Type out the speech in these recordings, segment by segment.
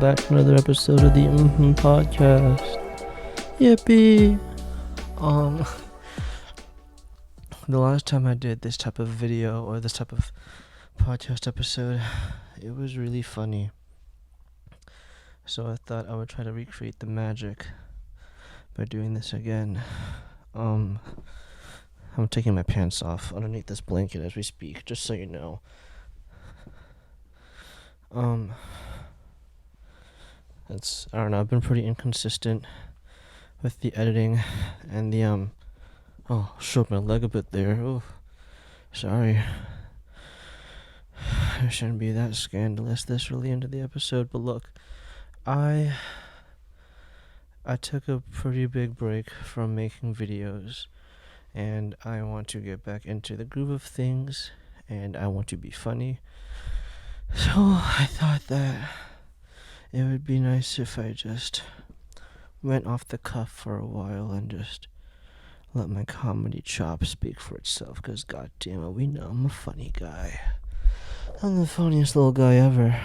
back to another episode of the Podcast. Yippee! The last time I did this type of video or this type of podcast episode, it was really funny. So I thought I would try to recreate the magic by doing this again. I'm taking my pants off underneath this blanket as we speak, just so you know. I don't know, I've been pretty inconsistent with the editing and the, showed my leg a bit there. Oh, sorry. I shouldn't be that scandalous this early into the episode, but look, I took a pretty big break from making videos, and I want to get back into the groove of things, and I want to be funny. So I thought that it would be nice if I just went off the cuff for a while and just let my comedy chop speak for itself, because goddamn it, we know I'm a funny guy. I'm the funniest little guy ever.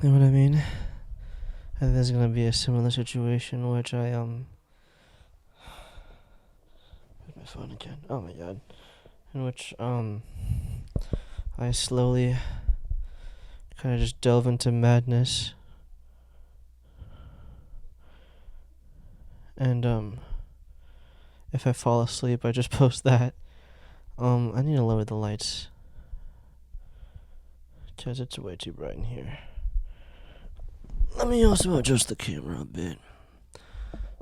You know what I mean? And there's gonna be a similar situation in which where's my phone again? Oh my god. In which, I slowly kind of just delve into madness. And, if I fall asleep, I just post that. I need to lower the lights, because it's way too bright in here. Let me also adjust the camera a bit,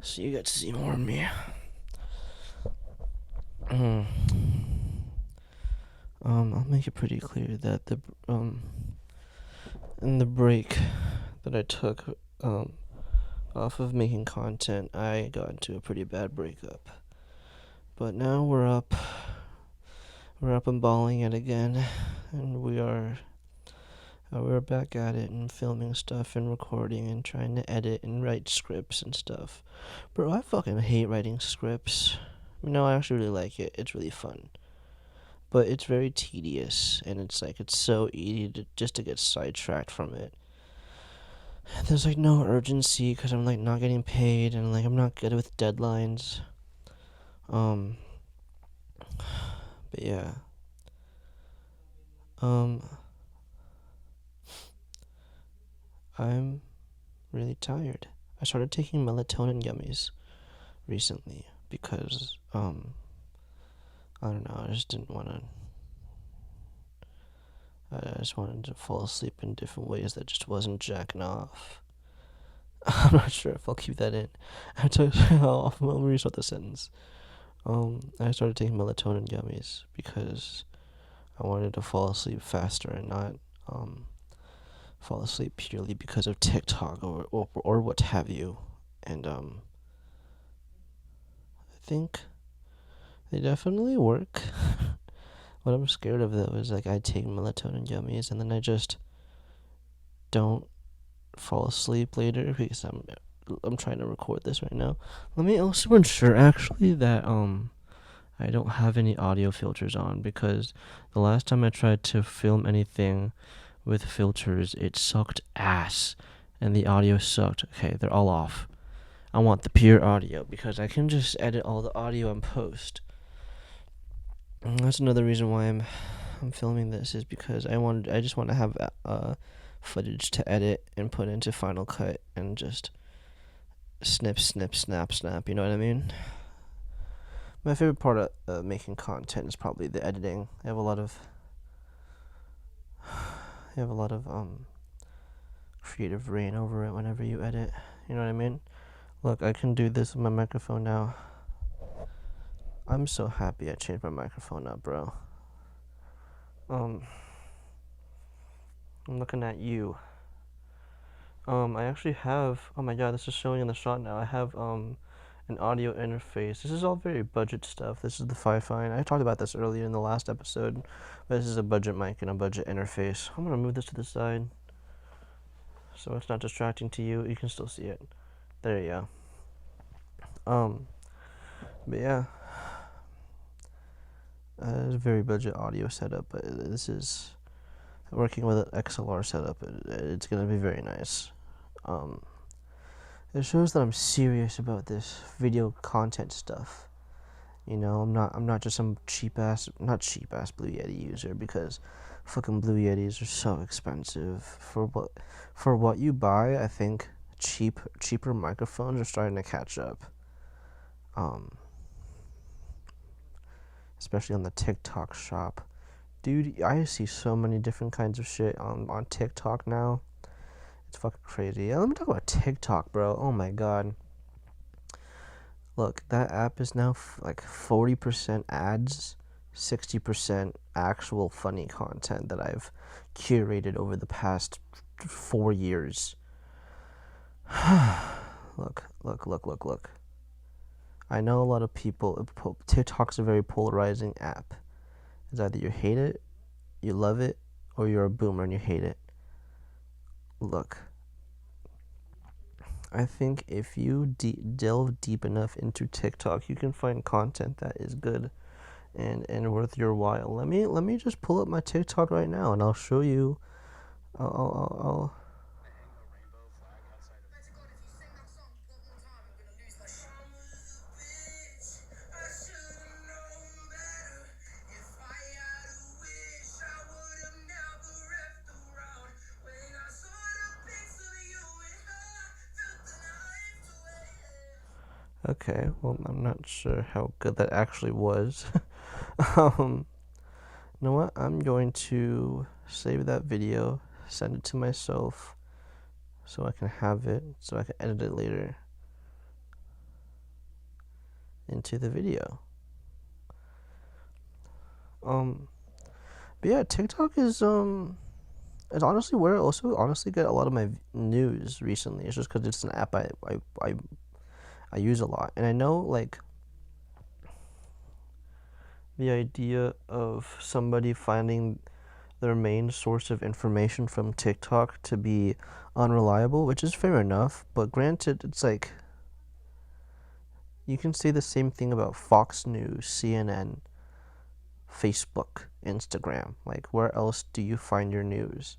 so you get to see more of me. I'll make it pretty clear that in the break that I took, off of making content, I got into a pretty bad breakup. But now we're up and balling it again, and we're back at it and filming stuff and recording and trying to edit and write scripts and stuff. Bro, I fucking hate writing scripts. No, I actually really like it. It's really fun. But it's very tedious, and it's so easy to get sidetracked from it. There's no urgency because I'm not getting paid, and I'm not good with deadlines. But yeah. I'm really tired. I started taking melatonin gummies recently because, I don't know, I just wanted to fall asleep in different ways that just wasn't jacking off. I'm not sure if I'll keep that in. I'll restart the sentence. I started taking melatonin gummies because I wanted to fall asleep faster and not, fall asleep purely because of TikTok or what have you. And, I think they definitely work. What I'm scared of, though, is I take melatonin gummies and then I just don't fall asleep later because I'm trying to record this right now. Let me also ensure actually that I don't have any audio filters on, because the last time I tried to film anything with filters, it sucked ass and the audio sucked. Okay, they're all off. I want the pure audio because I can just edit all the audio and post. And that's another reason why I'm filming this, is because I just want to have footage to edit and put into Final Cut and just snip, snip, snap, snap. You know what I mean? My favorite part of making content is probably the editing. I have a lot of creative reign over it whenever you edit. You know what I mean? Look, I can do this with my microphone now. I'm so happy I changed my microphone up, bro. I'm looking at you. I actually have, oh my god, this is showing in the shot now. I have an audio interface. This is all very budget stuff. This is the Fi-Fine. I talked about this earlier in the last episode, but this is a budget mic and a budget interface. I'm gonna move this to the side so it's not distracting to you. You can still see it. There you go. But yeah. It's a very budget audio setup, but working with an XLR setup, it's gonna be very nice. Um, it shows that I'm serious about this video content stuff. You know, I'm not just some not cheap ass Blue Yeti user, because fucking Blue Yetis are so expensive for what you buy. I think cheaper microphones are starting to catch up. Um, Especially on the TikTok shop. Dude, I see so many different kinds of shit on TikTok now. It's fucking crazy. Yeah, let me talk about TikTok, bro. Oh my god. Look, that app is now like 40% ads, 60% actual funny content that I've curated over the past 4 years. Look. I know a lot of people. TikTok's a very polarizing app. It's either you hate it, you love it, or you're a boomer and you hate it. Look, I think if you delve deep enough into TikTok, you can find content that is good and worth your while. Let me just pull up my TikTok right now, and I'll show you. I'll Okay, well, I'm not sure how good that actually was. um, you know what? I'm going to save that video, send it to myself, so I can have it, so I can edit it later into the video. But yeah, TikTok is honestly where I also honestly get a lot of my news recently. It's just because it's an app I use a lot, and I know like the idea of somebody finding their main source of information from TikTok to be unreliable, which is fair enough, but granted, it's like you can say the same thing about Fox News, CNN, Facebook, Instagram. Like, where else do you find your news?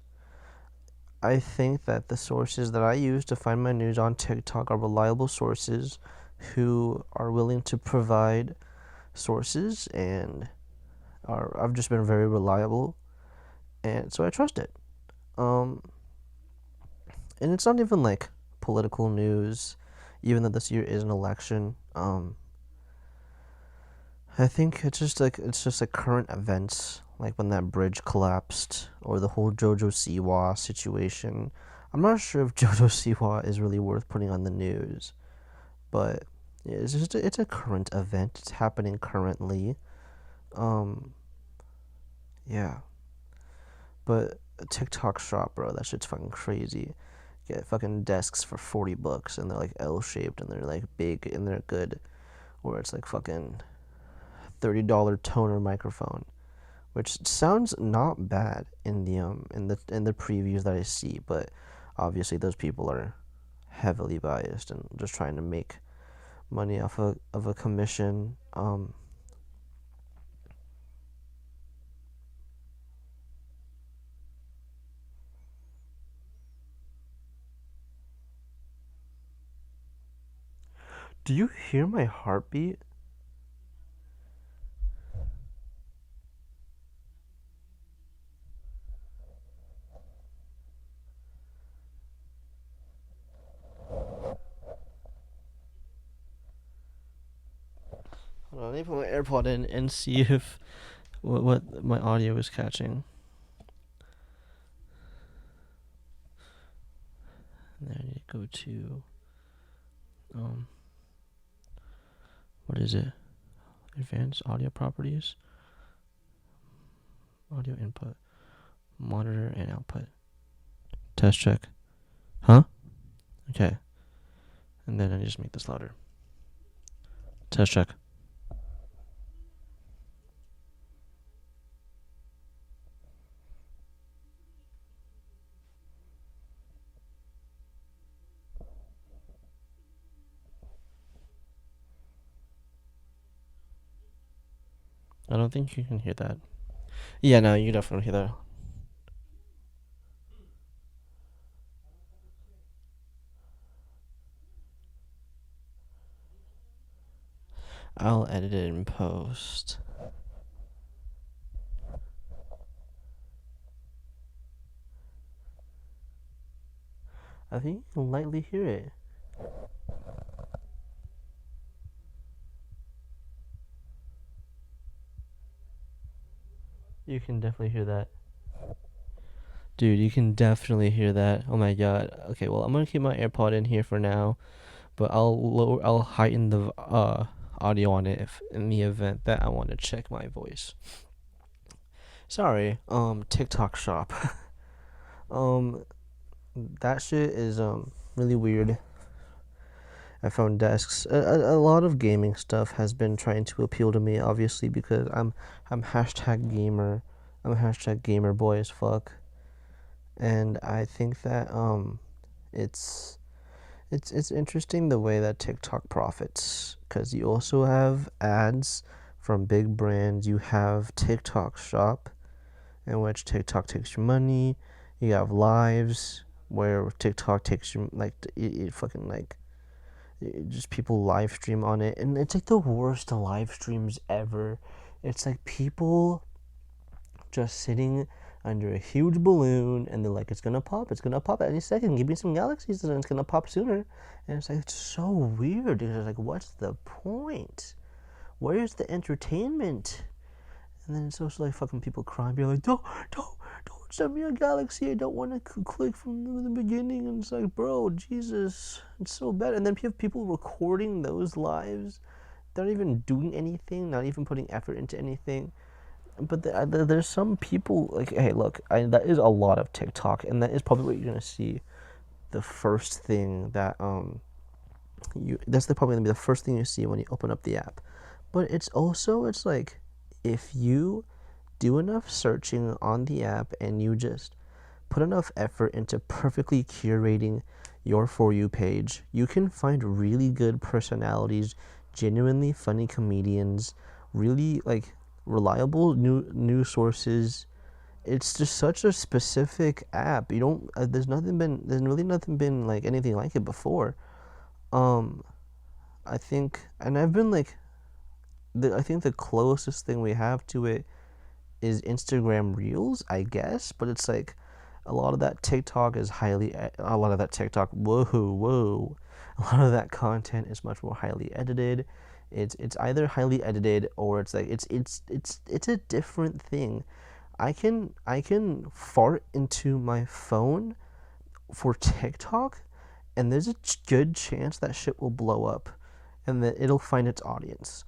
I think that the sources that I use to find my news on TikTok are reliable sources who are willing to provide sources and I've just been very reliable, and so I trust it. Um, and it's not even like political news, even though this year is an election. I think it's just like current events, like when that bridge collapsed or the whole Jojo Siwa situation. I'm not sure if Jojo Siwa is really worth putting on the news, but it's a current event. It's happening currently. Um, yeah, but a TikTok shop, bro, that shit's fucking crazy. Get fucking desks for $40 and they're like L-shaped and they're like big and they're good. Or it's like fucking $30 toner microphone, which sounds not bad in the previews that I see, but obviously those people are heavily biased and just trying to make money off of a commission. Do you hear my heartbeat? Hold on, let me put my AirPod in and see if what my audio is catching. And then I need to go to what is it? Advanced audio properties, audio input, monitor and output. Test check. Huh? Okay. And then I just make this louder. Test check. I don't think you can hear that. Yeah, no, you definitely hear that. I'll edit it in post. I think you can lightly hear it. You can definitely hear that. Dude, you can definitely hear that. Oh my god. Okay, well, I'm gonna keep my AirPod in here for now, but I'll heighten the audio on it if in the event that I want to check my voice. Sorry, TikTok shop. um, that shit is really weird. I found desks. A lot of gaming stuff has been trying to appeal to me, obviously, because I'm hashtag gamer. I'm hashtag gamer boy as fuck, and I think that it's it's interesting the way that TikTok profits, because you also have ads from big brands. You have TikTok Shop, in which TikTok takes your money. You have lives where TikTok takes your it fucking just people live stream on it, and it's like the worst live streams ever. It's like people just sitting under a huge balloon, and they're like, it's gonna pop any second, give me some galaxies and it's gonna pop sooner. And it's like, it's so weird because it's like, what's the point? Where's the entertainment? And then it's also like fucking people crying, be like, don't send me a galaxy, I don't want to click from the beginning. And it's like, bro, Jesus, it's so bad. And then you have people recording those lives. They're not even doing anything, not even putting effort into anything. But there's some people like, hey, look, that is a lot of TikTok, and that is probably what you're gonna see. The first thing that probably gonna be the first thing you see when you open up the app. But it's like, if you do enough searching on the app and you just put enough effort into perfectly curating your For You page, you can find really good personalities, genuinely funny comedians, really like reliable new sources. It's just such a specific app. You don't there's really nothing been like anything like it before. Um I think, and I've been like I think the closest thing we have to it is Instagram Reels, I guess, but it's like a lot of that TikTok is a lot of that TikTok, whoa, a lot of that content is much more highly edited. It's either highly edited or it's like it's a different thing. I can fart into my phone for TikTok, and there's a good chance that shit will blow up, and that it'll find its audience.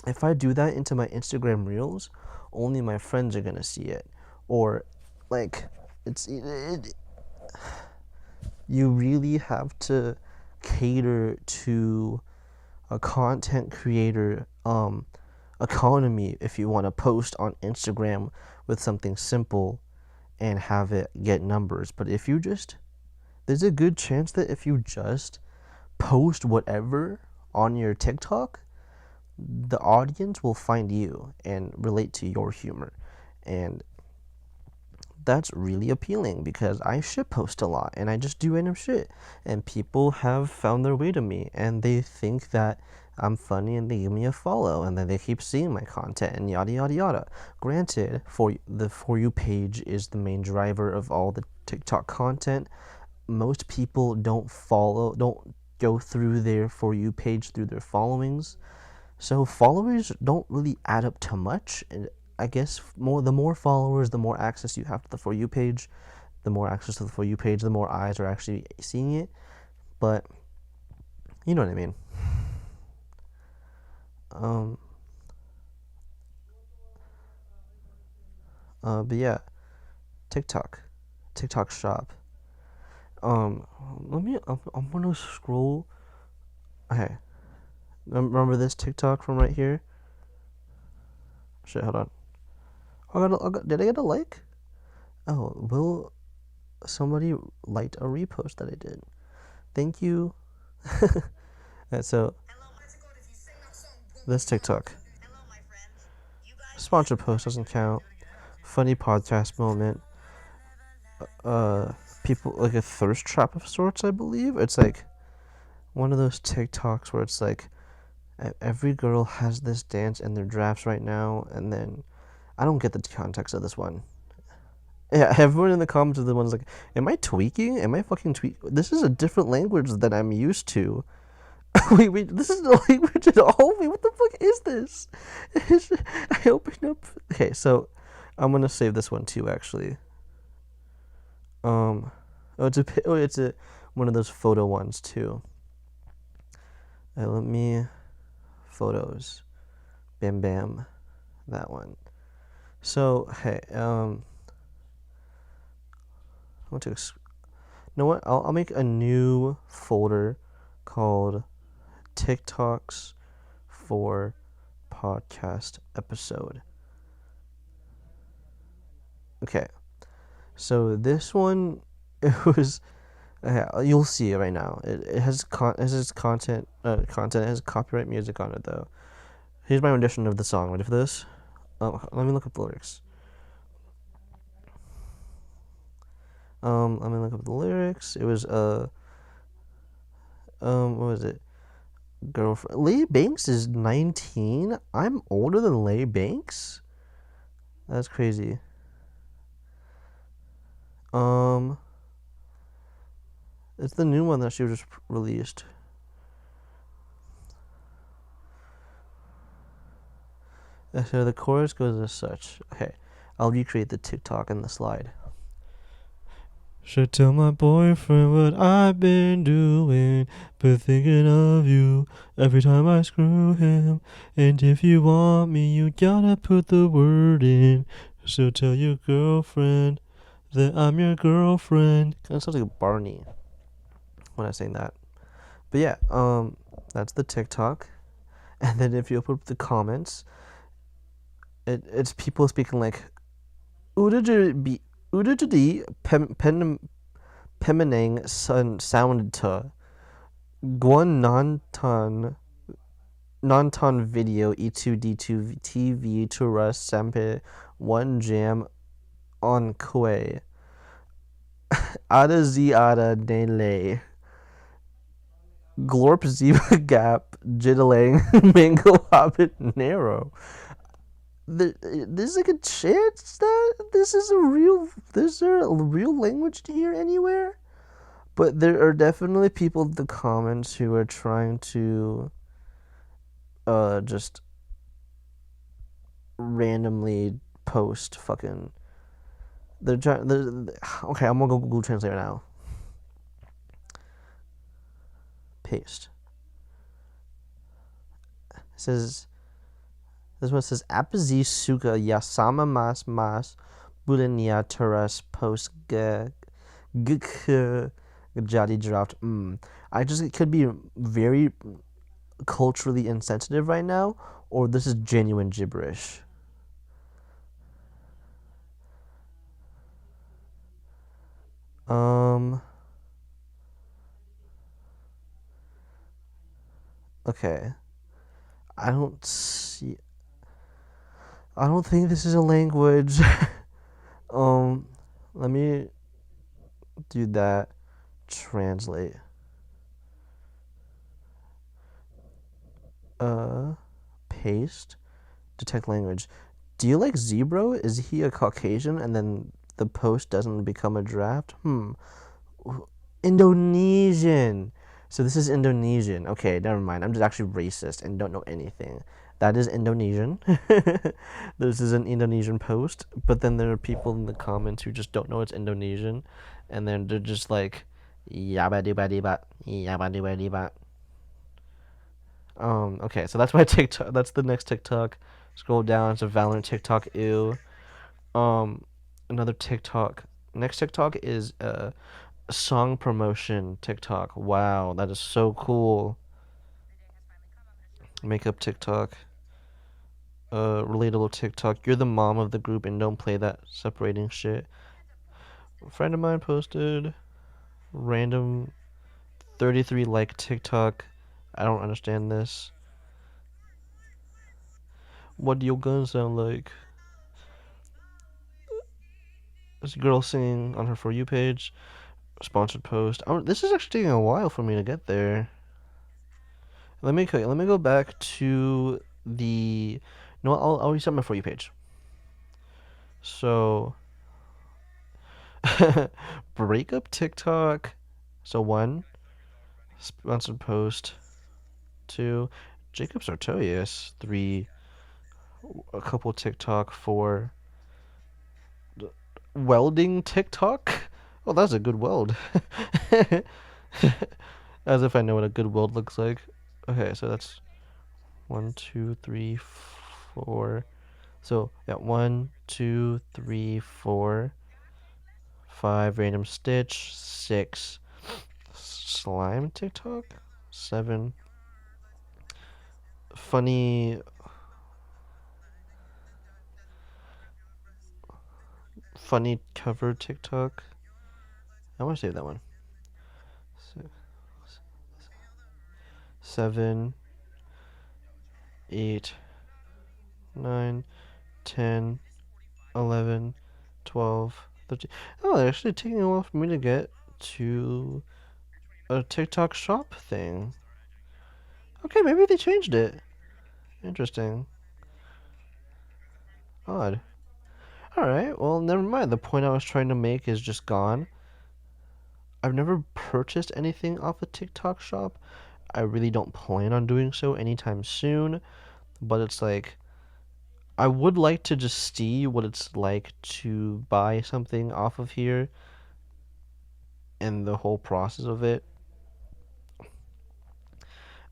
If I do that into my Instagram Reels, only my friends are gonna see it, or like you really have to cater to a content creator economy if you want to post on Instagram with something simple and have it get numbers. But if you just there's a good chance that if you just post whatever on your TikTok, the audience will find you and relate to your humor. And that's really appealing because I shitpost a lot and I just do random shit, and people have found their way to me and they think that I'm funny and they give me a follow, and then they keep seeing my content and yada yada yada. Granted, For You page is the main driver of all the TikTok content. Most people don't go through their For You page through their followings, so followers don't really add up to much. And I guess the more followers, the more access you have to the For You page. The more access to the For You page, the more eyes are actually seeing it. But you know what I mean. Um. But yeah, TikTok, TikTok Shop. Let me. I'm gonna scroll. Okay. Remember this TikTok from right here? Shit. Hold on. Did I get a like? Oh, will somebody liked a repost that I did? Thank you. And so this TikTok sponsored post doesn't count. Funny podcast moment. People like a thirst trap of sorts, I believe. It's like one of those TikToks where it's like Every girl has this dance in their drafts right now, and then I don't get the context of this one. Yeah, everyone in the comments are the ones like, "Am I tweaking? Am I fucking tweak? This is a different language than I'm used to." Wait, this is the language at all? Wait, what the fuck is this? I opened up. Okay, so I'm gonna save this one too, actually. Um, it's a one of those photo ones too. Let me photos, bam bam, that one. So hey, I want to. You know what? I'll make a new folder called TikToks for podcast episode. Okay, so this one, it was. You'll see it right now. It has content. Content. It has copyright music on it though. Here's my rendition of the song. Ready for this? Let me look up the lyrics. Let me look up the lyrics. It was what was it? Girlfriend. Leigh Banks is 19. I'm older than Leigh Banks. That's crazy. It's the new one that she just released. So the chorus goes as such. Okay, I'll recreate the TikTok and the slide. Should tell my boyfriend what I've been doing, but thinking of you every time I screw him. And if you want me, you gotta put the word in. So tell your girlfriend that I'm your girlfriend. Kind of sounds like Barney when I sing that. But yeah, that's the TikTok. And then if you open up the comments, it's people speaking like Udajdi Pemenang sounded to Guan Nonton video E2D2 TV Tura Sampe 1 Jam on Kue Ada Ziada Nele Glorp Ziva Gap Jiddling Mango Hobbit Narrow. There's like a chance that there's a real language here anywhere, but there are definitely people in the comments who are trying to just randomly post fucking. Okay, I'm gonna go Google Translate now. Paste. It says. This one says Apazi Suka Yasama Mas Bulenia Teras Post Jadi dropped. It could be very culturally insensitive right now, or this is genuine gibberish. Okay. I don't think this is a language. Let me do that. Translate. Paste. Detect language. Do you like Zebro? Is he a Caucasian and then the post doesn't become a draft? Indonesian. So this is Indonesian. Okay, never mind. I'm just actually racist and don't know anything. That is Indonesian. This is an Indonesian post, but then there are people in the comments who just don't know it's Indonesian, and then they're just like, yabba dibba dibba, yabba dibba dibba. Okay, so that's my TikTok. That's the next TikTok. Scroll down. It's a Valorant TikTok. Ew. Another TikTok. Next TikTok is song promotion TikTok. Wow, that is so cool. Makeup TikTok. Relatable TikTok. You're the mom of the group and don't play that separating shit. A friend of mine posted random 33 like TikTok. I don't understand this. What do your guns sound like? This girl singing on her For You page. Sponsored post. This is actually taking a while for me to get there. Let me go back to the. No, I'll reset my For You page. So, breakup TikTok. So one, sponsored post. Two, Jacob Sartorius. Three, a couple TikTok. Four, welding TikTok. Oh, that's a good weld. As if I know what a good weld looks like. Okay, so that's one, two, three, four. So yeah, one, two, three, four, five random stitch, six slime TikTok, seven funny cover TikTok. I want to save that one. Seven, eight, 9, 10, 11, 12, 13. Oh, they're actually taking a while for me to get to a TikTok shop thing. Okay, maybe they changed it. Interesting. Odd. Alright, well, never mind. The point I was trying to make is just gone. I've never purchased anything off a TikTok shop. I really don't plan on doing so anytime soon. But it's like, I would like to just see what it's like to buy something off of here and the whole process of it.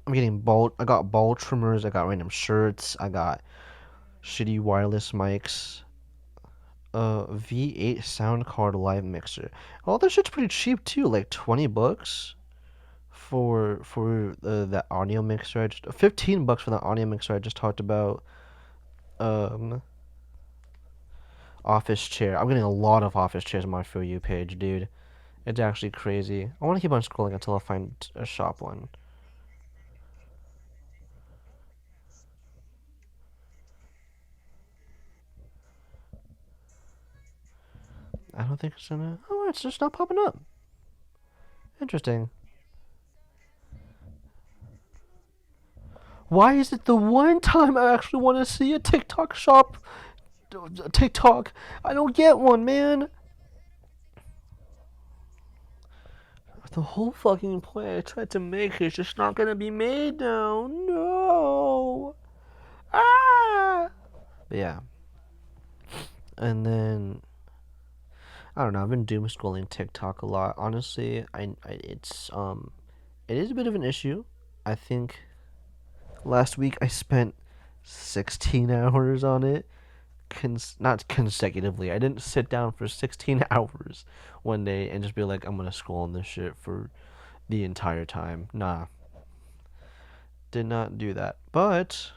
I got ball trimmers, I got random shirts, I got shitty wireless mics, V8 sound card live mixer. All this shit's pretty cheap too, like 20 bucks for that audio mixer. 15 bucks for the audio mixer I just talked about. Um, office chair. I'm getting a lot of office chairs on my For You page, dude. It's actually crazy. I want to keep on scrolling until I find a shop one. I don't think it's gonna. Oh, it's just not popping up. Interesting. Why is it the one time I actually want to see a TikTok shop? TikTok. I don't get one, man. The whole fucking point I tried to make is just not gonna be made now. No. Ah. But yeah. And then I don't know. I've been doom scrolling TikTok a lot. Honestly, it is a bit of an issue. I think last week I spent 16 hours on it. Not consecutively. I didn't sit down for 16 hours one day and just be like, I'm gonna scroll on this shit for the entire time. Nah, did not do that. But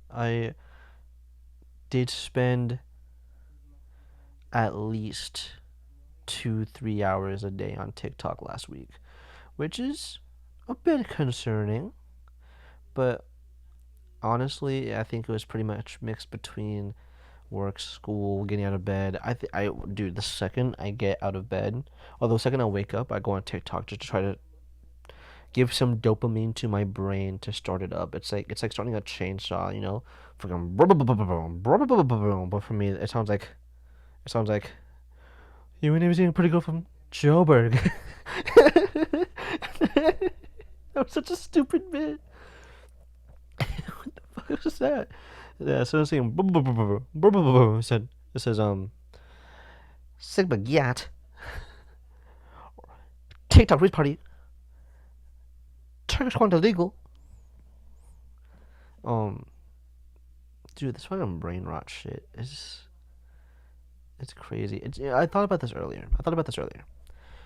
I did spend at least 2-3 hours a day on TikTok last week, which is a bit concerning. But honestly, I think it was pretty much mixed between work, school, getting out of bed. Dude, the second I get out of bed, although the second I wake up, I go on TikTok just to try to give some dopamine to my brain to start it up. It's like starting a chainsaw, you know, fucking. But for me, it sounds like your name is a pretty good from Joburg. That was such a stupid bit. What the fuck was that? Yeah, so it's saying it says Sigma Gyat TikTok race party Turkish quantum legal. Um, dude, this fucking brain rot shit is it's crazy. I thought about this earlier.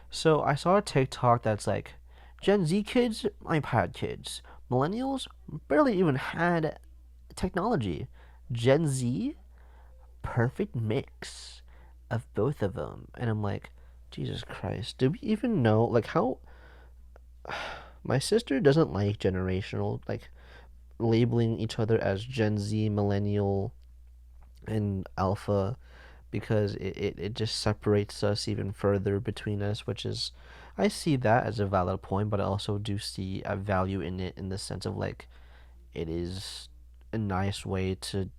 So I saw a TikTok that's like, Gen Z kids, iPad kids, millennials barely even had technology. Gen Z, perfect mix of both of them. And I'm like, Jesus Christ, do we even know like how my sister doesn't like generational like labeling each other as Gen Z, millennial, and alpha because it just separates us even further between us, which is, I see that as a valid point, but I also do see a value in it in the sense of like it is a nice way to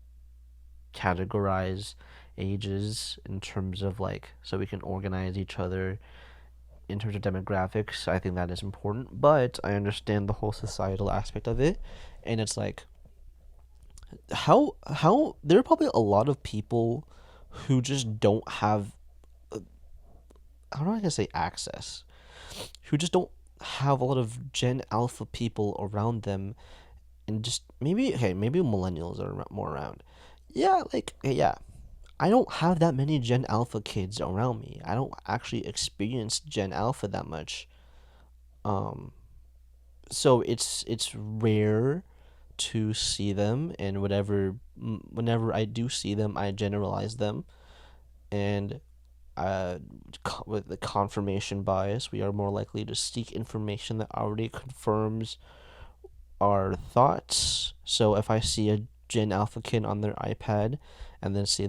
categorize ages in terms of like so we can organize each other in terms of demographics. I think that is important, but I understand the whole societal aspect of it, and it's like how there are probably a lot of people who just don't have I'm not gonna say access, who just don't have a lot of Gen Alpha people around them, and just maybe millennials are more around. Yeah, like yeah, I don't have that many Gen Alpha kids around me. I don't actually experience Gen Alpha that much. Um, so it's rare to see them, and whenever I do see them, I generalize them, and uh, with the confirmation bias, we are more likely to seek information that already confirms our thoughts. So if I see a Gen Alpha kid on their iPad, and then see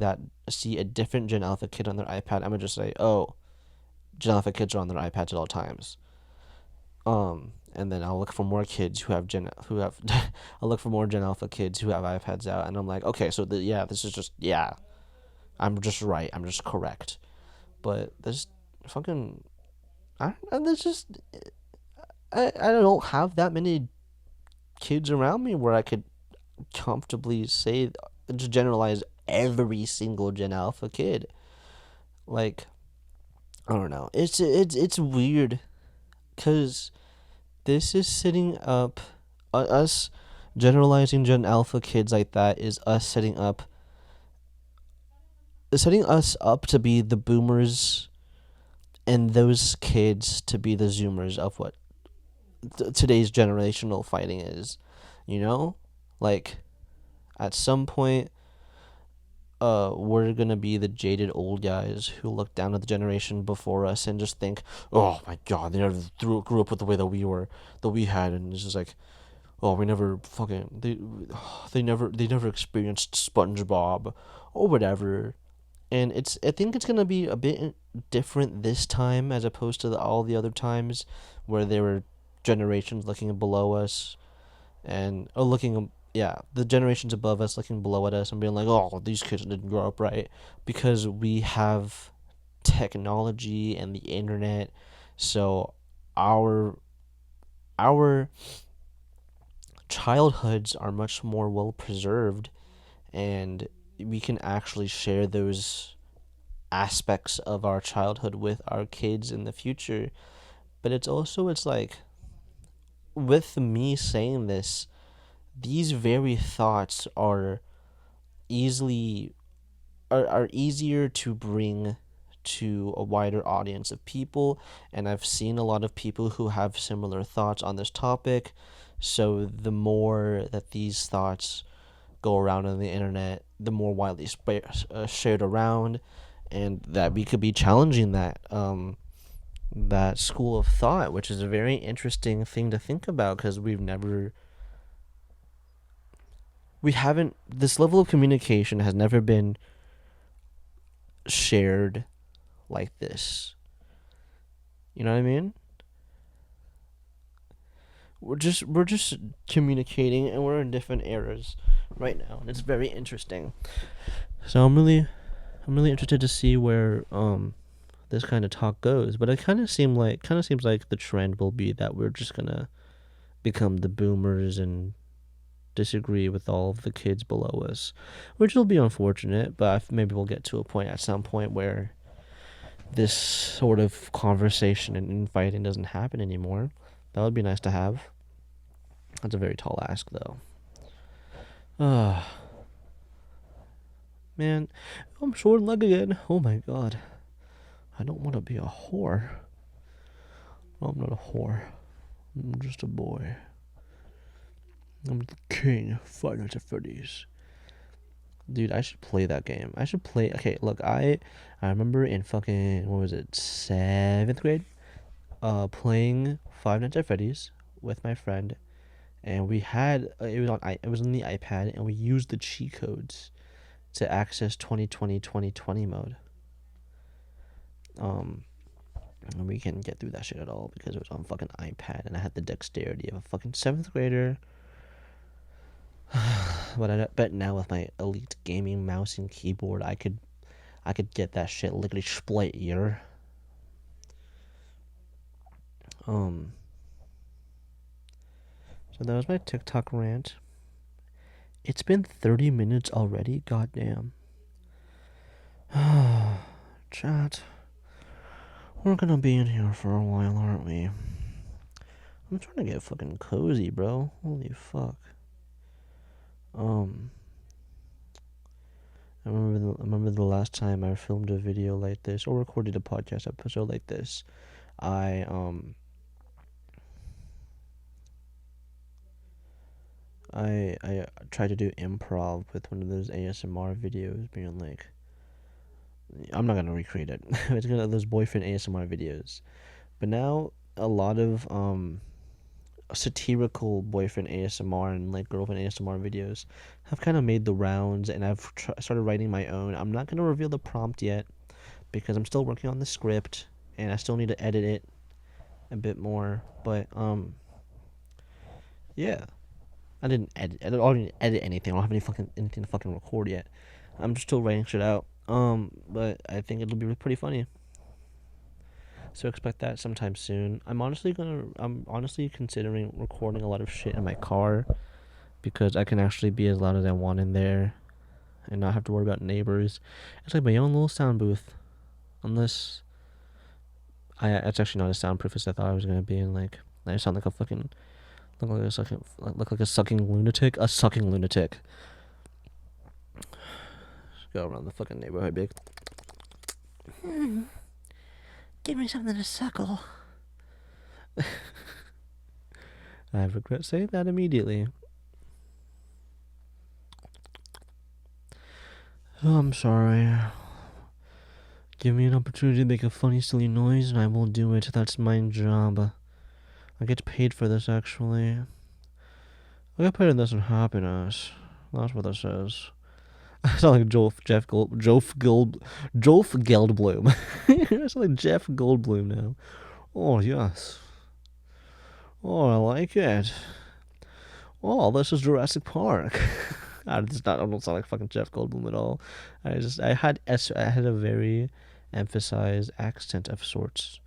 a different Gen Alpha kid on their iPad, I'm gonna just say, oh, Gen Alpha kids are on their iPads at all times. And then I'll look for more kids I'll look for more Gen Alpha kids who have iPads out, and I'm like, okay, so this is just I'm just right, I'm just correct. But there's fucking there's just I don't have that many kids around me where I could comfortably say just generalize every single Gen Alpha kid. Like I don't know. It's weird because this is setting up us generalizing Gen Alpha kids like that is us setting us up to be the boomers and those kids to be the zoomers of what today's generational fighting is, you know? Like at some point we're gonna be the jaded old guys who look down at the generation before us and just think, oh my god, they never grew up with the way that we had, and it's just like, oh, we never fucking they never experienced SpongeBob or whatever. And I think it's gonna be a bit different this time as opposed to all the other times where there were generations looking below us and the generations above us looking below at us and being like, oh, these kids didn't grow up right, because we have technology and the internet, so our childhoods are much more well preserved, and we can actually share those aspects of our childhood with our kids in the future. But it's like, with me saying this, these very thoughts easily are easier to bring to a wider audience of people, and I've seen a lot of people who have similar thoughts on this topic. So the more that these thoughts go around on the internet, the more widely shared around, and that we could be challenging that school of thought, which is a very interesting thing to think about because we haven't this level of communication has never been shared like this. You know what I mean? We're just communicating, and we're in different eras right now, and it's very interesting. So I'm really interested to see where this kind of talk goes. But it kind of seems like the trend will be that we're just gonna become the boomers and disagree with all of the kids below us, which will be unfortunate. But maybe we'll get to a point at some point where this sort of conversation and infighting doesn't happen anymore. That would be nice to have. That's a very tall ask, though. Man, I'm short leg again. Oh my god. I don't want to be a whore. I'm not a whore. I'm just a boy. I'm the king of Five Nights at Freddy's. Dude, I should play that game. I should play. Okay, look, I remember in fucking, what was it, 7th grade, playing Five Nights at Freddy's with my friend, and we had it was on the iPad, and we used the cheat codes to access 2020 mode. And we can get through that shit at all because it was on fucking iPad and I had the dexterity of a fucking 7th grader. But I bet now with my elite gaming mouse and keyboard, I could get that shit lickety split year. So that was my TikTok rant. It's been 30 minutes already. Goddamn. Chat. We're gonna be in here for a while, aren't we? I'm trying to get fucking cozy, bro. Holy fuck. I remember the last time I filmed a video like this or recorded a podcast episode like this. I tried to do improv with one of those ASMR videos, being like, I'm not gonna recreate it. It's gonna those boyfriend ASMR videos, but now a lot of satirical boyfriend ASMR and like girlfriend ASMR videos have kind of made the rounds, and I've started writing my own. I'm not gonna reveal the prompt yet because I'm still working on the script and I still need to edit it a bit more. But yeah, I didn't edit anything. I don't have anything to fucking record yet. I'm just still writing shit out. But I think it'll be pretty funny. So expect that sometime soon. I'm honestly considering recording a lot of shit in my car because I can actually be as loud as I want in there and not have to worry about neighbors. It's like my own little sound booth. Unless it's actually not as soundproof as I thought I was gonna be, and like I sound like a fucking look like a sucking lunatic. A sucking lunatic. Just go around the fucking neighborhood, be like, give me something to suckle. I regret saying that immediately. Oh, I'm sorry. Give me an opportunity to make a funny, silly noise, and I will do it. That's my job. I get paid for this, actually. I get paid in this in happiness. That's what it says. I sound like Jolf Geldblum. I sound like Jeff Goldblum now. Oh, yes. Oh, I like it. Oh, this is Jurassic Park. I don't sound like fucking Jeff Goldblum at all. I had a very emphasized accent of sorts.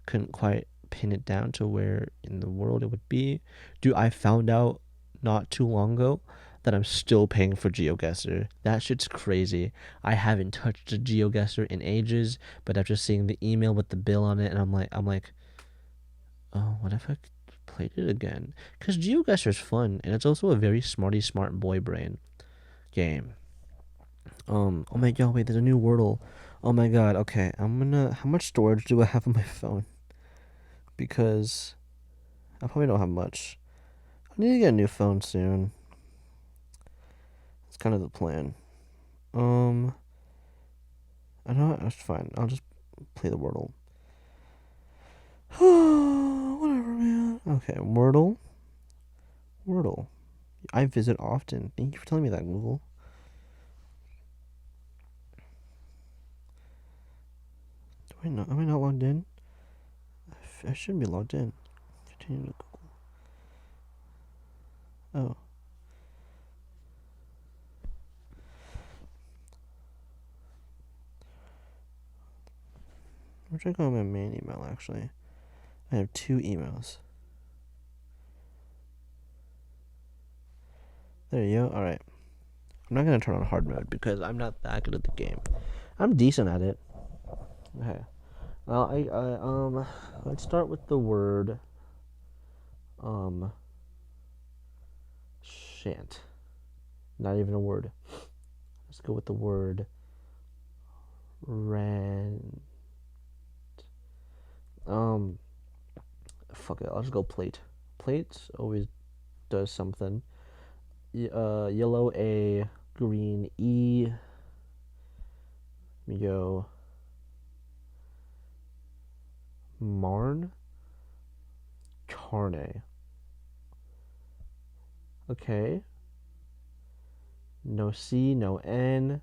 Couldn't quite pin it down to where in the world it would be. Dude, I found out not too long ago that I'm still paying for GeoGuessr. That shit's crazy. I haven't touched a GeoGuessr in ages, but after seeing the email with the bill on it, and I'm like, oh, what if I played it again? Because GeoGuessr's fun, and it's also a very smart boy brain game. Oh my god, wait, there's a new Wordle. Oh my god, okay, how much storage do I have on my phone? Because I probably don't have much. I need to get a new phone soon. It's kind of the plan. I know that's fine. I'll just play the Wordle. Whatever, man. Okay, Wordle. I visit often. Thank you for telling me that, Google. Am I not logged in? I shouldn't be logged in. Continue to Google. Oh. I'm checking on my main email, actually. I have 2 emails. There you go. Alright. I'm not going to turn on hard mode because I'm not that good at the game. I'm decent at it. Okay. Well, let's start with the word, shit. Not even a word. Let's go with the word rent. Fuck it. I'll just go plate. Plate always does something. Yellow A, green E. Let me go. Marn. Carne. Okay. No C, no N.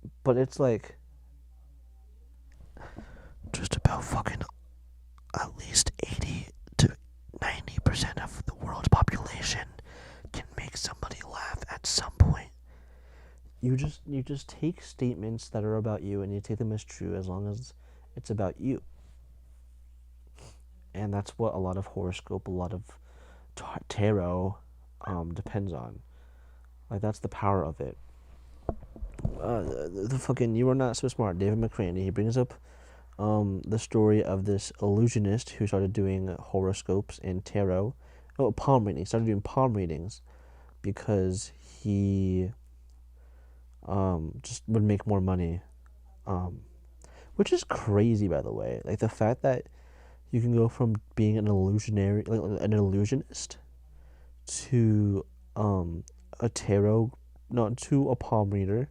But it's like just about fucking at least 80 to 90% of the world's population can make somebody laugh at some point. You just take statements that are about you and you take them as true as long as it's about you. And that's what a lot of horoscope, a lot of tarot depends on. Like, that's the power of it. The fucking You Are Not So Smart, David McCraney, he brings up the story of this illusionist who started doing horoscopes and tarot. Oh, palm readings. Started doing palm readings because he just would make more money. Which is crazy, by the way. Like, the fact that you can go from being an illusionary, like an illusionist, to a tarot, not to a palm reader,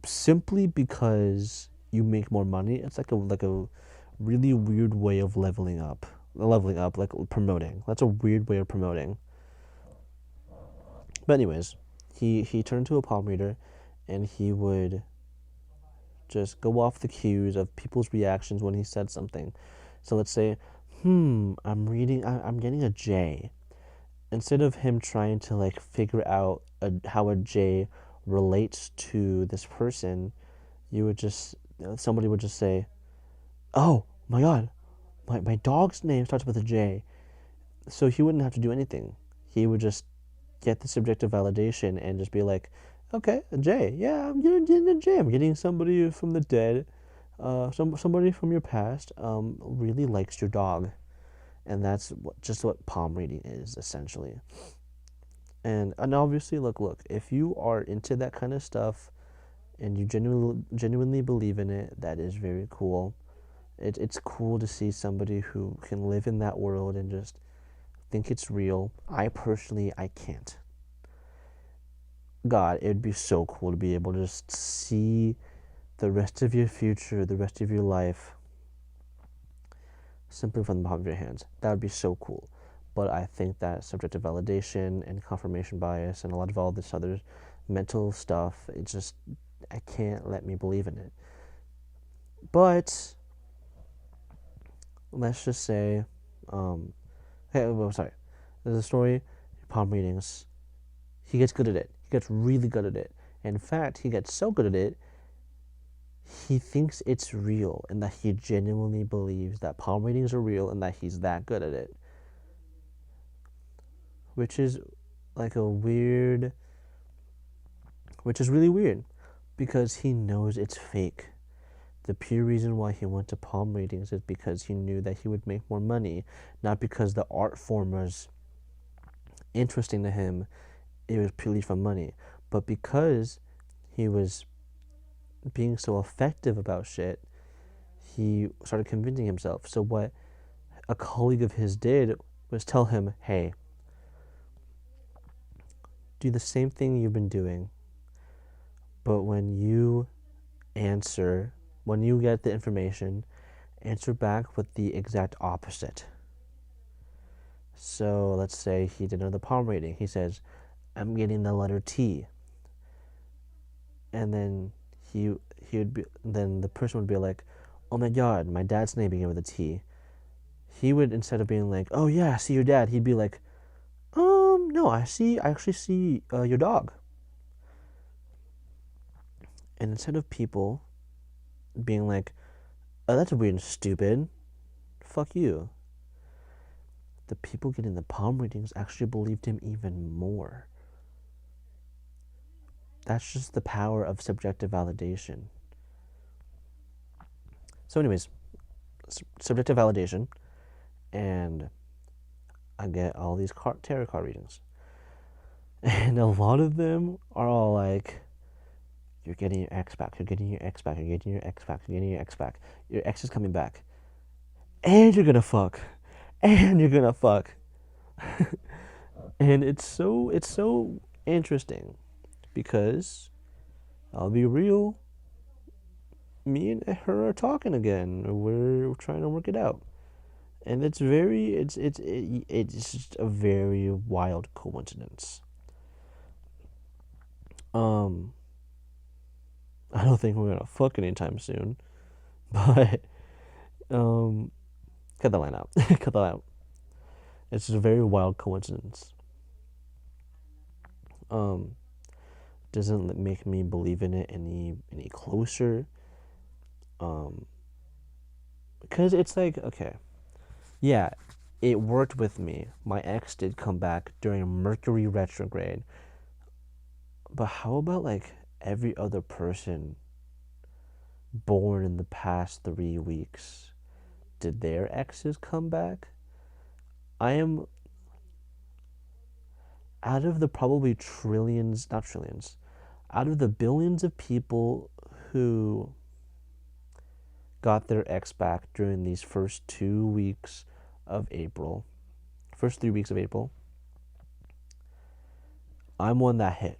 simply because you make more money. It's like a really weird way of leveling up, like promoting. That's a weird way of promoting. But anyways, he turned to a palm reader, and he would just go off the cues of people's reactions when he said something. So let's say, I'm getting a J. Instead of him trying to like figure out how a J relates to this person, somebody would just say, "Oh my God, my dog's name starts with a J." So he wouldn't have to do anything. He would just get the subjective validation and just be like, "Okay, a J. Yeah, I'm getting a J. I'm getting somebody from the dead. Somebody from your past really likes your dog." And that's just what palm reading is, essentially. And obviously, look, if you are into that kind of stuff and you genuinely believe in it, that is very cool. It's cool to see somebody who can live in that world and just think it's real. I can't. God, it would be so cool to be able to just see the rest of your future, the rest of your life, simply from the palm of your hands. That would be so cool. But I think that subjective validation and confirmation bias and a lot of all this other mental stuff, I can't let me believe in it. But let's just say, sorry. There's a story, palm readings. He gets good at it. He gets really good at it. In fact, he gets so good at it, he thinks it's real and that he genuinely believes that palm readings are real and that he's that good at it. Which is like which is really weird because he knows it's fake. The pure reason why he went to palm readings is because he knew that he would make more money, not because the art form was interesting to him. It was purely for money. But because he was being so effective about shit, he started convincing himself. So what a colleague of his did was tell him, "Hey, do the same thing you've been doing, but when you get the information, answer back with the exact opposite." So let's say he did another palm reading. He says, "I'm getting the letter T." And then then the person would be like, "Oh my God, my dad's name began with a T." He would, instead of being like, "Oh yeah, I see your dad," he'd be like, no, I actually see your dog." And instead of people being like, "Oh, that's weird and stupid, fuck you," the people getting the palm readings actually believed him even more. That's just the power of subjective validation. So anyways, subjective validation, and I get all these tarot card readings. And a lot of them are all like, "You're getting your ex back, you're getting your ex back, you're getting your ex back, you're getting your ex back. Your ex is coming back. And you're gonna fuck. And you're gonna fuck." And it's so interesting because I'll be real, me and her are talking again. We're trying to work it out. And it's just a very wild coincidence. Um I don't think we're gonna fuck anytime soon. But um, cut that line out. Cut that out. It's just a very wild coincidence. Um, doesn't make me believe in it any closer. Um, because it's like, okay, yeah, it worked with me. My ex did come back during Mercury retrograde, but how about like every other person born in the past 3 weeks? Did their exes come back? I am out of the probably trillions, not trillions, out of the billions of people who got their ex back during these first 2 weeks of April, first 3 weeks of April, I'm one that hit.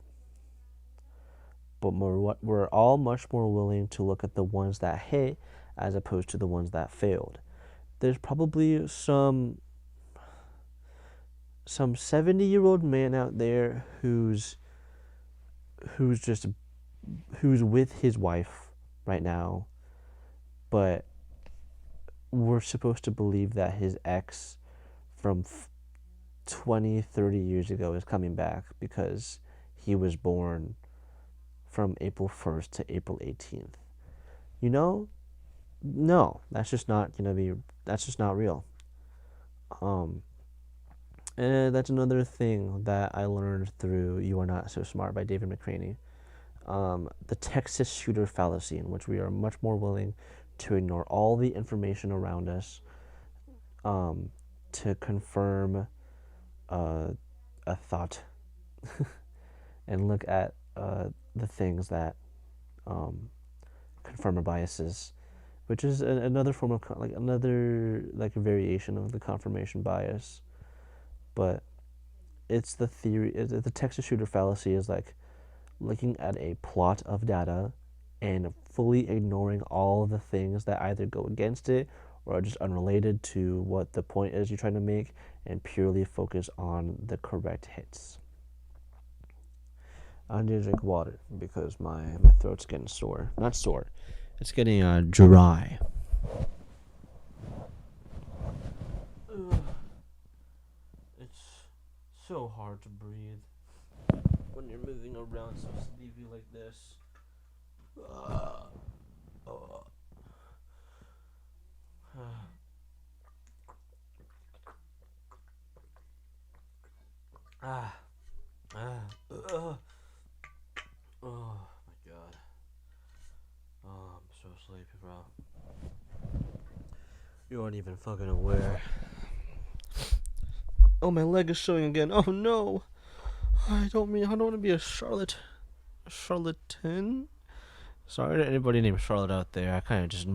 But we're all much more willing to look at the ones that hit as opposed to the ones that failed. There's probably some 70-year-old man out there who's just who's with his wife right now, but we're supposed to believe that his ex from 20, 30 years ago is coming back because he was born from April 1st to April 18th. You know? No, that's just not going to be, that's just not real. Um, and that's another thing that I learned through You Are Not So Smart by David McCraney. The Texas shooter fallacy, in which we are much more willing to ignore all the information around us um, to confirm a thought and look at the things that confirm our biases, which is another form of like another like a variation of the confirmation bias. But it's the theory. The Texas shooter fallacy is like looking at a plot of data and fully ignoring all of the things that either go against it or are just unrelated to what the point is you're trying to make, and purely focus on the correct hits. I need to drink water because my throat's getting sore. Not sore. It's getting dry. Ugh. It's so hard to breathe when you're moving around so sleepy like this. Uh, uh, ah, oh my god. Oh, I'm so sleepy, bro. You aren't even fucking aware. Oh, my leg is showing again. Oh no. I don't want to be a charlatan. Sorry to anybody named Charlotte out there. I kind of just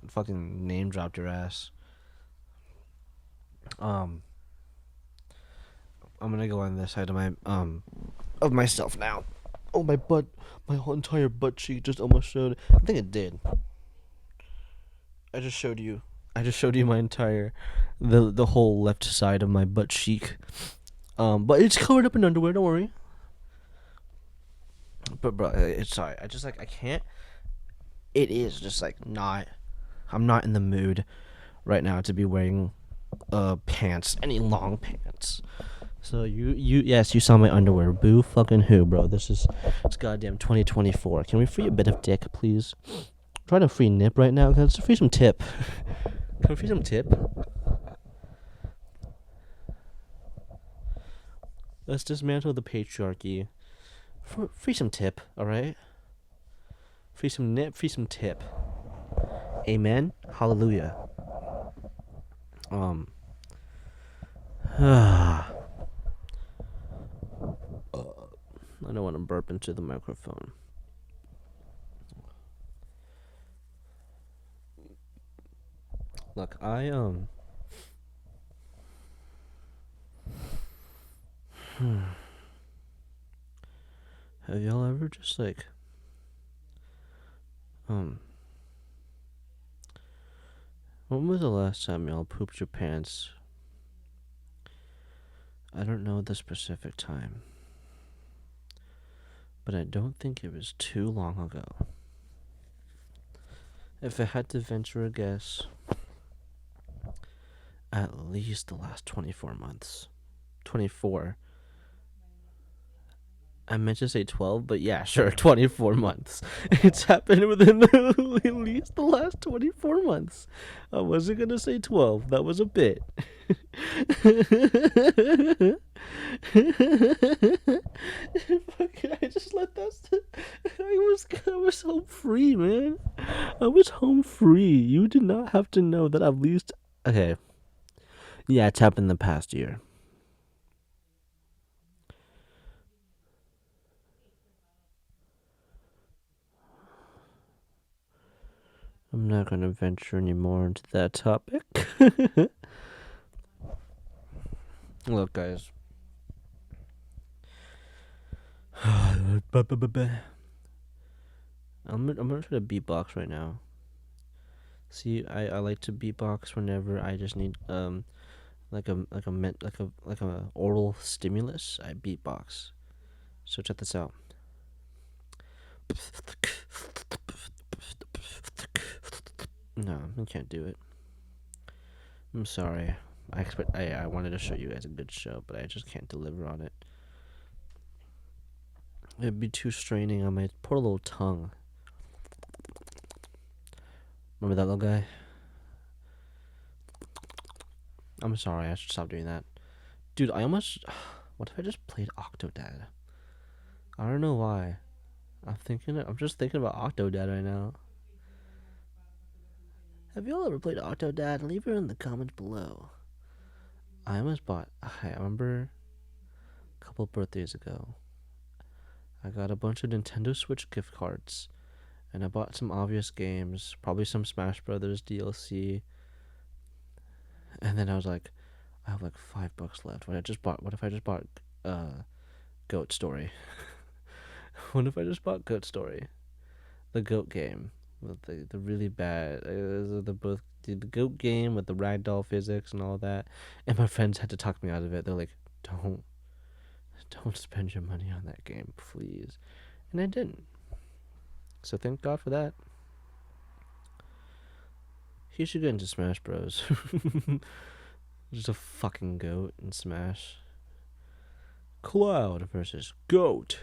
fucking name dropped your ass. Um, I'm gonna go on this side of myself now. Oh, my butt, my whole entire butt cheek just almost showed. I think it did. I just showed you. My entire, the whole left side of my butt cheek. But it's covered up in underwear. Don't worry. But bro, it's sorry. I just like I can't. It is just like not. I'm not in the mood right now to be wearing pants, any long pants. So yes, you saw my underwear. Boo fucking who, bro. It's goddamn 2024. Can we free a bit of dick, please? I'm trying to free nip right now. Let's free some tip. Can we free some tip? Let's dismantle the patriarchy. Free some tip, alright? Free some nip, free some tip. Amen. Hallelujah. I don't want to burp into the microphone. Look, have y'all ever just like when was the last time y'all pooped your pants? I don't know the specific time, but I don't think it was too long ago. If I had to venture a guess, at least the last 24 months. 24. I meant to say 12, but yeah, sure, 24 months. It's happened within at least the last 24 months. I wasn't going to say 12. That was a bit. Fucking, I just let that. I was home free, man. I was home free. You did not have to know that at least. Okay. Yeah, it's happened in the past year. I'm not going to venture any more into that topic. Look, guys. I'm gonna try to beatbox right now. See, I like to beatbox whenever I just need like a oral stimulus. I beatbox. So check this out. No, I can't do it. I'm sorry. I wanted to show you guys a good show, but I just can't deliver on it. It'd be too straining on my poor little tongue. Remember that little guy? I'm sorry, I should stop doing that. Dude, I almost... What if I just played Octodad? I don't know why. I'm just thinking about Octodad right now. Have y'all ever played Octodad? Leave it in the comments below. I remember a couple birthdays ago, I got a bunch of Nintendo Switch gift cards, and I bought some obvious games, probably some Smash Brothers DLC, and then I was like, I have like $5 left. What if I just bought Goat Story? What if I just bought Goat Story? The Goat game. With the really bad the Goat game with the ragdoll physics and all that. And my friends had to talk me out of it. They're like, Don't spend your money on that game, please. And I didn't. So thank God for that. He should get into Smash Bros. Just a fucking goat in Smash. Cloud versus Goat.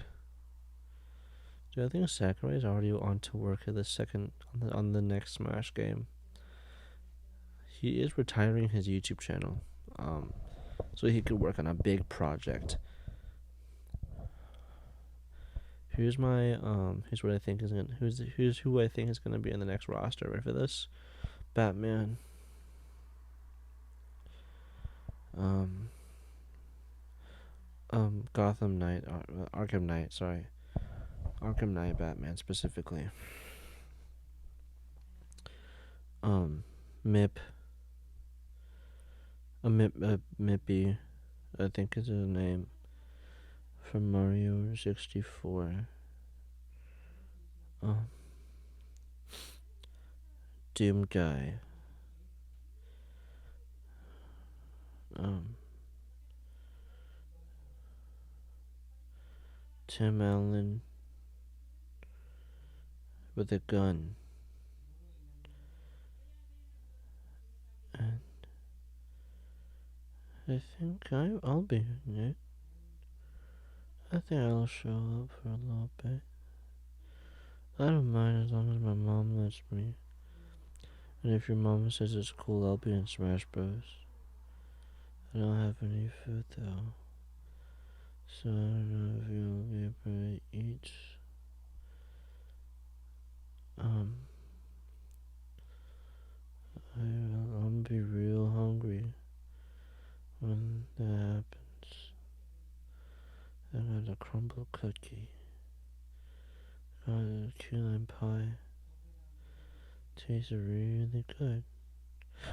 Dude, I think Sakurai's already on to work at on the next Smash game. He is retiring his YouTube channel, so he could work on a big project. Here's my here's what I think is gonna here's who I think is gonna be in the next roster. Ready for this? Batman. Gotham Knight, Arkham Knight. Sorry, Arkham Knight Batman specifically. Mip. Mippy, I think is his name. From Mario 64. Doom Guy. Tim Allen with a gun. And I think I'll be in it. I think I'll show up for a little bit. I don't mind as long as my mom lets me. And if your mom says it's cool, I'll be in Smash Bros. I don't have any food though, so I don't know if you'll be able to eat. I'll be real hungry when that happens. I got a crumble cookie. Got a key lime pie. Tastes really good.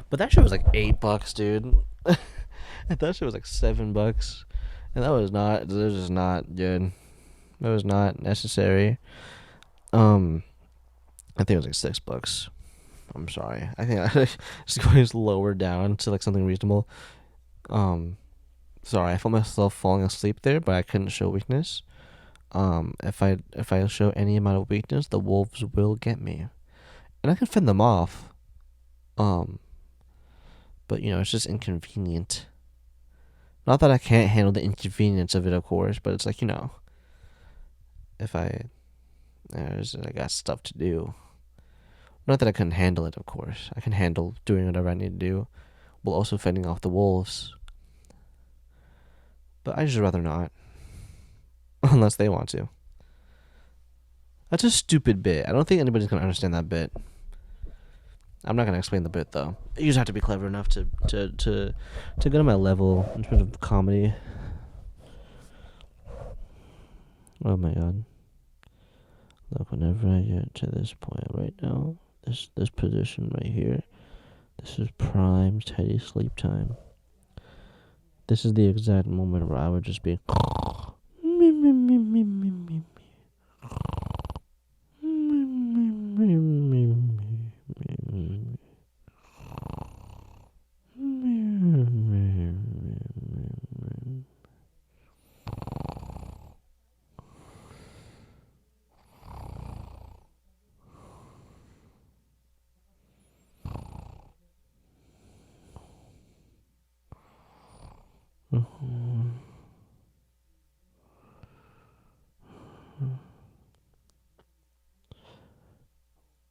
But that shit was like $8, dude. That shit was like $7, and that was just not good. That was not necessary. I think it was like $6. I'm sorry. I think I just going lower down to like something reasonable. Sorry, I felt myself falling asleep there, but I couldn't show weakness. if I show any amount of weakness, the wolves will get me, and I can fend them off. But it's just inconvenient. Not that I can't handle the inconvenience of it, of course, but it's like if I got stuff to do. Not that I couldn't handle it, of course. I can handle doing whatever I need to do, while also fending off the wolves. But I just rather not, unless they want to. That's a stupid bit. I don't think anybody's gonna understand that bit. I'm not gonna explain the bit though. You just have to be clever enough to get on my level in terms of comedy. Oh my god! Look, whenever I get to this point right now, this position right here, this is prime Teddy sleep time. This is the exact moment where I would just be.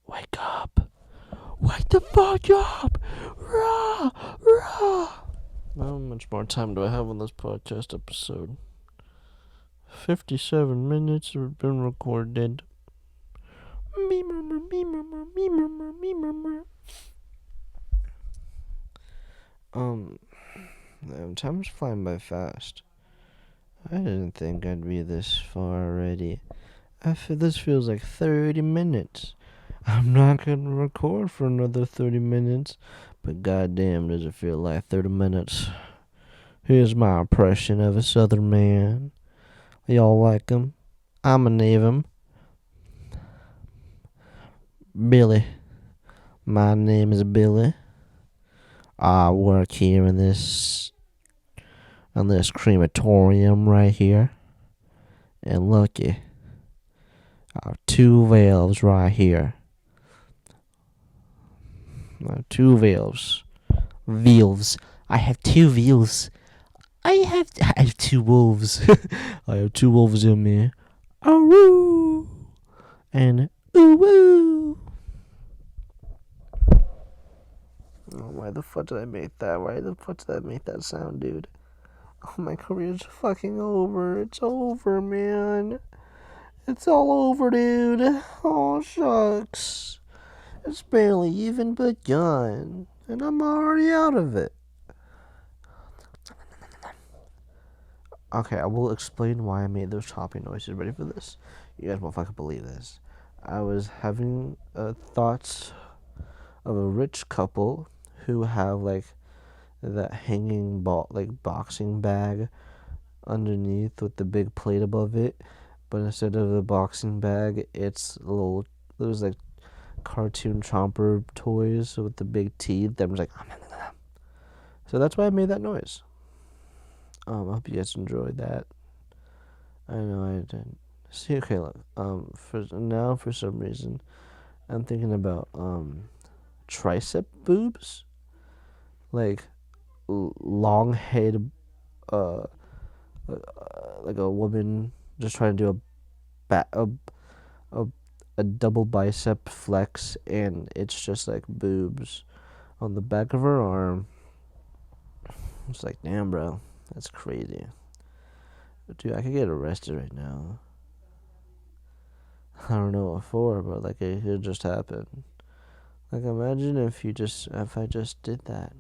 Wake up! Wake the fuck up! Rah! Rah! How much more time do I have on this podcast episode? 57 minutes have been recorded. Me murmur, me murmur, me murmur, me murmur. Time's flying by fast. I didn't think I'd be this far already. This feels like 30 minutes. I'm not gonna record for another 30 minutes, but goddamn does it feel like 30 minutes. Here's my impression of a southern man. Y'all like him? I'm a name him. Billy. My name is Billy. I work here in this crematorium right here. And looky, I have 2 valves right here. I have 2 valves. Valves. I have 2 valves. I have 2 wolves. I have 2 wolves in me. Aroo! And ooh-woo! Oh, why the fuck did I make that? Why the fuck did I make that sound, dude? Oh, my career's fucking over. It's over, man. It's all over, dude. Oh, shucks. It's barely even begun. And I'm already out of it. Okay, I will explain why I made those chopping noises. Ready for this? You guys won't fucking believe this. I was having thoughts of a rich couple who have like that hanging boxing bag underneath with the big plate above it, but instead of the boxing bag, it's those like cartoon chomper toys with the big teeth. I'm just like, so that's why I made that noise. I hope you guys enjoyed that. I know I did. See, okay, look. For some reason, I'm thinking about tricep boobs, like long head, like a woman just trying to do a double bicep flex, and it's just like boobs on the back of her arm. It's like, damn, bro, that's crazy. Dude, I could get arrested right now. I don't know what for, but like it could just happen. Like, imagine if I just did that.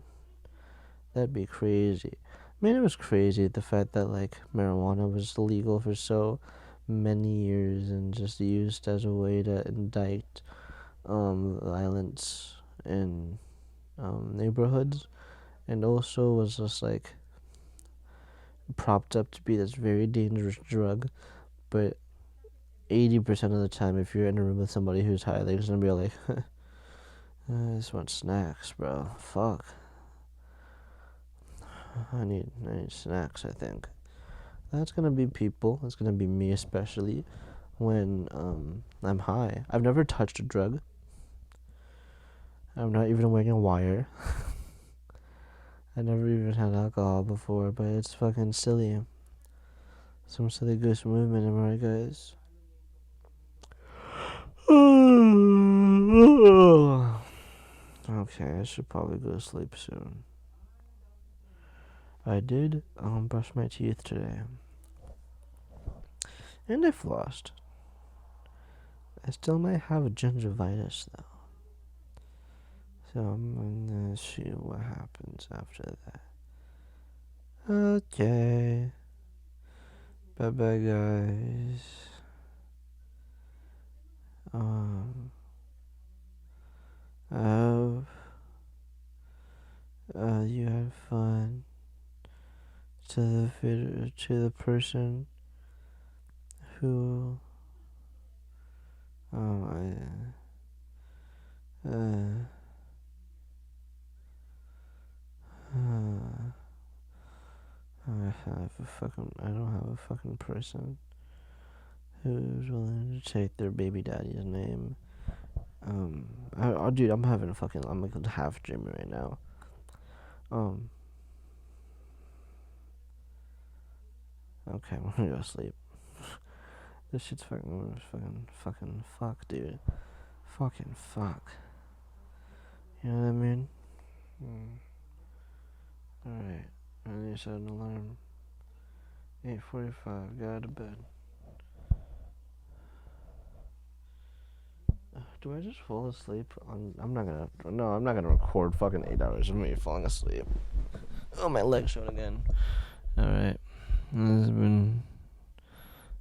That'd be crazy. I mean, it was crazy the fact that like marijuana was legal for so many years and just used as a way to indict violence in neighborhoods, and also was just like propped up to be this very dangerous drug. But 80% of the time, if you're in a room with somebody who's high, they're just gonna be like, I just want snacks, bro. Fuck. I need snacks, I think. That's gonna be people. That's gonna be me, especially when I'm high. I've never touched a drug. I'm not even wearing a wire. I never even had alcohol before, but it's fucking silly. Some silly goose movement, am I right, guys? Okay, I should probably go to sleep soon. I did brush my teeth today, and I flossed. I still might have gingivitis though, so I'm gonna see what happens after that. Okay, bye bye guys. I hope you had fun. To the person who I I don't have a fucking person who's willing to take their baby daddy's name. Dude, I'm like half dreaming right now. Okay, I'm gonna go to sleep. This shit's fucking fuck, dude. Fucking fuck. You know what I mean? Alright, I need to set an alarm. 8:45, get out of bed. Do I just fall asleep? I'm not gonna record fucking 8 hours of me falling asleep. Oh, my leg showed again. Alright, this has been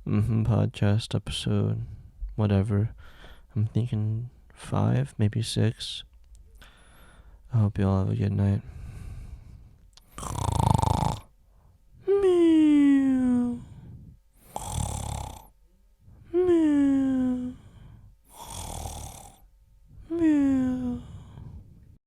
MhmPodcast episode, whatever. I'm thinking 5, maybe 6. I hope you all have a good night.